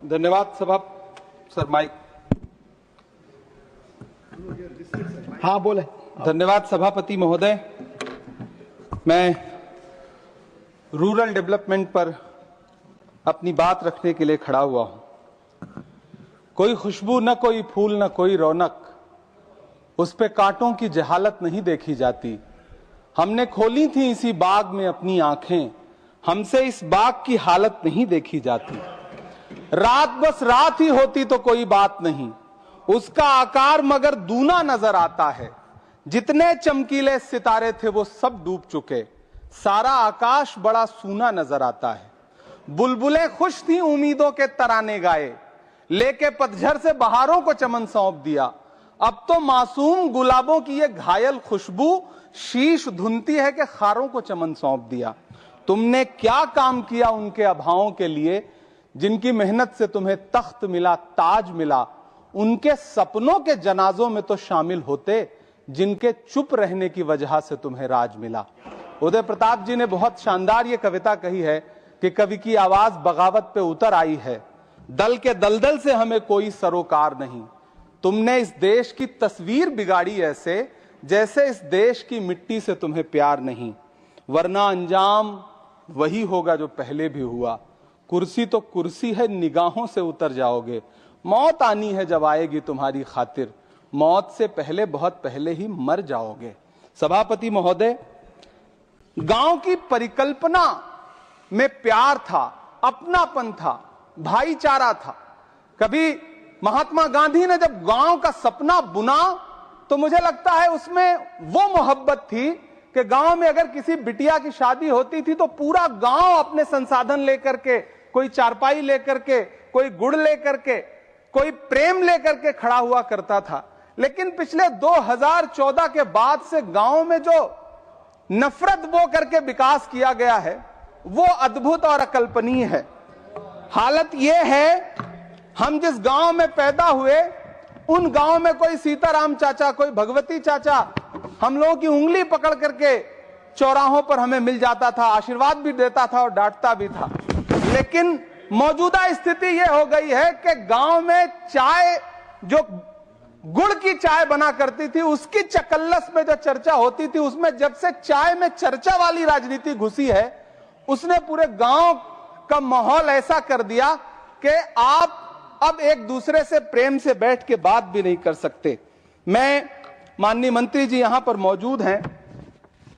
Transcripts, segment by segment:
धन्यवाद सभा sir mic. हाँ बोले। धन्यवाद सभापति महोदय। मैं रूरल डेवलपमेंट पर अपनी बात रखने के लिए खड़ा हुआ हूं। कोई खुशबू न कोई फूल न कोई रौनक, उस पे कांटों की जहालत नहीं देखी जाती। हमने खोली थी इसी बाग में अपनी आंखें, हमसे इस बाग की हालत नहीं देखी जाती। रात बस रात ही होती तो कोई बात नहीं, उसका आकार मगर दूना नजर आता है। जितने चमकीले सितारे थे वो सब डूब चुके, सारा आकाश बड़ा सूना नजर आता है। बुलबुलें खुश थी उम्मीदों के तराने गाए, लेके पतझड़ से बहारों को चमन सौंप दिया। अब तो मासूम गुलाबों की ये घायल खुशबू शीश धुनती है कि खारों को चमन सौंप दिया। तुमने क्या काम किया उनके अभावों के लिए, जिनकी मेहनत से तुम्हें तख्त मिला, ताज मिला। उनके सपनों के जनाजों में तो शामिल होते, जिनके चुप रहने की वजह से तुम्हें राज मिला। उदय प्रताप जी ने बहुत शानदार ये कविता कही है कि कवि की आवाज बगावत पे उतर आई है, दल के दलदल से हमें कोई सरोकार नहीं। तुमने इस देश की तस्वीर बिगाड़ी ऐसे, जैसे इस देश की मिट्टी से तुम्हें प्यार नहीं। वरना अंजाम वही होगा जो पहले भी हुआ। कुर्सी तो कुर्सी है, निगाहों से उतर जाओगे। मौत आनी है जब आएगी तुम्हारी खातिर, मौत से पहले बहुत पहले ही मर जाओगे। सभापति महोदय, गांव की परिकल्पना में प्यार था, अपनापन था, भाईचारा था। कभी महात्मा गांधी ने जब गांव का सपना बुना तो मुझे लगता है उसमें वो मोहब्बत थी कि गांव में अगर किसी बिटिया की शादी होती थी तो पूरा गांव अपने संसाधन लेकर के, कोई चारपाई लेकर के, कोई गुड़ लेकर के, कोई प्रेम लेकर के खड़ा हुआ करता था। लेकिन पिछले 2014 के बाद से गांव में जो नफरत बो करके विकास किया गया है वो अद्भुत और अकल्पनीय है। हालत यह है, हम जिस गांव में पैदा हुए उन गांव में कोई सीताराम चाचा, कोई भगवती चाचा हम लोगों की उंगली पकड़ करके चौराहों पर हमें मिल जाता था, आशीर्वाद भी देता था और डांटता भी था। लेकिन मौजूदा स्थिति यह हो गई है कि गांव में चाय, जो गुड़ की चाय बना करती थी, उसकी चकल्लस में जो चर्चा होती थी, उसमें जब से चाय में चर्चा वाली राजनीति घुसी है, उसने पूरे गांव का माहौल ऐसा कर दिया कि आप अब एक दूसरे से प्रेम से बैठ के बात भी नहीं कर सकते। मैं, माननीय मंत्री जी यहां पर मौजूद हैं,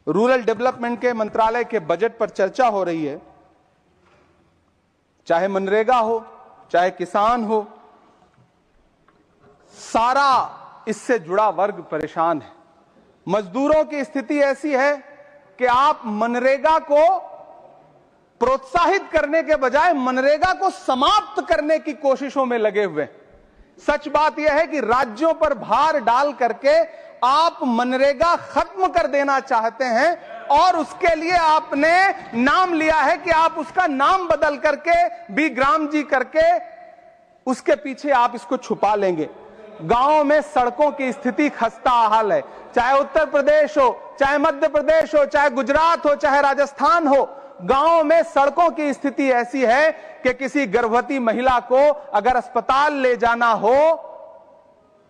रूरल डेवलपमेंट के मंत्रालय के बजट पर चर्चा हो रही है। चाहे मनरेगा हो, चाहे किसान हो, सारा इससे जुड़ा वर्ग परेशान है। मजदूरों की स्थिति ऐसी है कि आप मनरेगा को प्रोत्साहित करने के बजाय मनरेगा को समाप्त करने की कोशिशों में लगे हुए। सच बात यह है कि राज्यों पर भार डाल करके आप मनरेगा खत्म कर देना चाहते हैं और उसके लिए आपने नाम लिया है कि आप उसका नाम बदल करके बी ग्राम जी करके उसके पीछे आप इसको छुपा लेंगे। गांवों में सड़कों की स्थिति खस्ता हाल है, चाहे उत्तर प्रदेश हो, चाहे मध्य प्रदेश हो, चाहे गुजरात हो, चाहे राजस्थान हो। गांवों में सड़कों की स्थिति ऐसी है कि किसी गर्भवती महिला को अगर अस्पताल ले जाना हो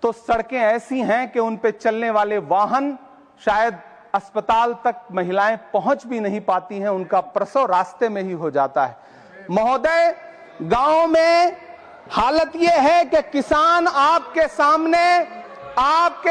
तो सड़कें ऐसी हैं कि उन पे चलने वाले वाहन शायद अस्पताल तक महिलाएं पहुंच भी नहीं पाती हैं, उनका प्रसव रास्ते में ही हो जाता है। महोदय, गांव में हालत यह है कि किसान आपके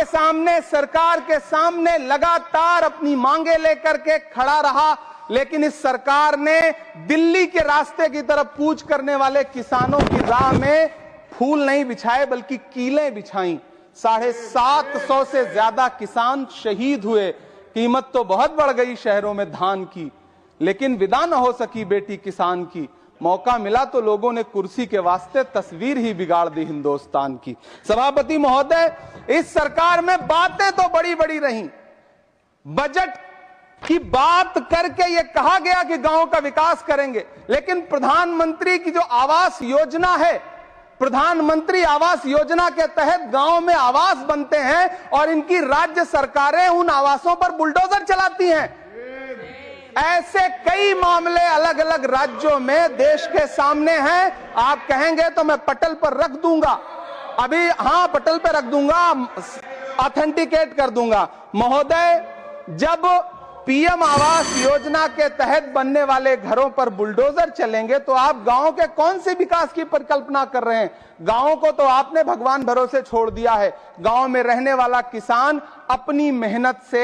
सामने सरकार के सामने लगातार अपनी मांगे लेकर के खड़ा रहा, लेकिन इस सरकार ने दिल्ली के रास्ते की तरफ कूच करने वाले किसानों की राह में फूल नहीं बिछाए बल्कि कीलें बिछाई। 750 से ज्यादा किसान शहीद हुए। कीमत तो बहुत बढ़ गई शहरों में धान की, लेकिन विदा न हो सकी बेटी किसान की। मौका मिला तो लोगों ने कुर्सी के वास्ते तस्वीर ही बिगाड़ दी हिंदुस्तान की। सभापति महोदय, इस सरकार में बातें तो बड़ी बड़ी रही। बजट की बात करके यह कहा गया कि गांव का विकास करेंगे, लेकिन प्रधानमंत्री की जो आवास योजना है, प्रधानमंत्री आवास योजना के तहत गांव में आवास बनते हैं और इनकी राज्य सरकारें उन आवासों पर बुलडोजर चलाती हैं। ऐसे कई मामले अलग अलग राज्यों में देश के सामने हैं। आप कहेंगे तो मैं पटल पर रख दूंगा, अभी हाँ पटल पर रख दूंगा, ऑथेंटिकेट कर दूंगा। महोदय, जब पीएम आवास योजना के तहत बनने वाले घरों पर बुलडोजर चलेंगे तो आप गांव के कौन से विकास की परिकल्पना कर रहे हैं? गांव को तो आपने भगवान भरोसे छोड़ दिया है। गांव में रहने वाला किसान अपनी मेहनत से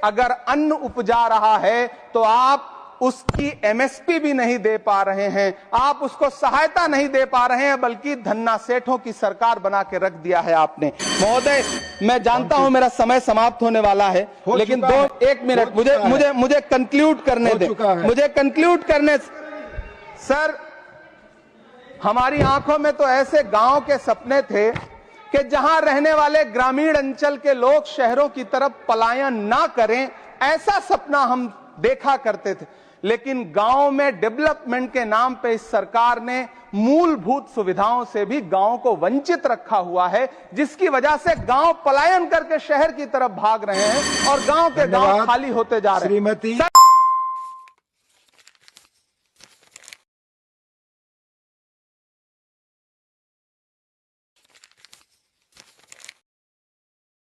अगर अन्न उपजा रहा है तो आप उसकी एमएसपी भी नहीं दे पा रहे हैं, आप उसको सहायता नहीं दे पा रहे हैं, बल्कि धन्ना सेठों की सरकार बना के रख दिया है आपने। महोदय, मैं जानता हूं मेरा समय समाप्त होने वाला है, लेकिन एक मिनट मुझे कंक्लूड करने दे, मुझे कंक्लूड करने। सर, हमारी आंखों में तो ऐसे गांव के सपने थे कि जहां रहने वाले ग्रामीण अंचल के लोग शहरों की तरफ पलायन ना करें, ऐसा सपना हम देखा करते थे। लेकिन गांव में डेवलपमेंट के नाम पे इस सरकार ने मूलभूत सुविधाओं से भी गांव को वंचित रखा हुआ है, जिसकी वजह से गांव पलायन करके शहर की तरफ भाग रहे हैं और गांव के गांव खाली होते जा रहे हैं।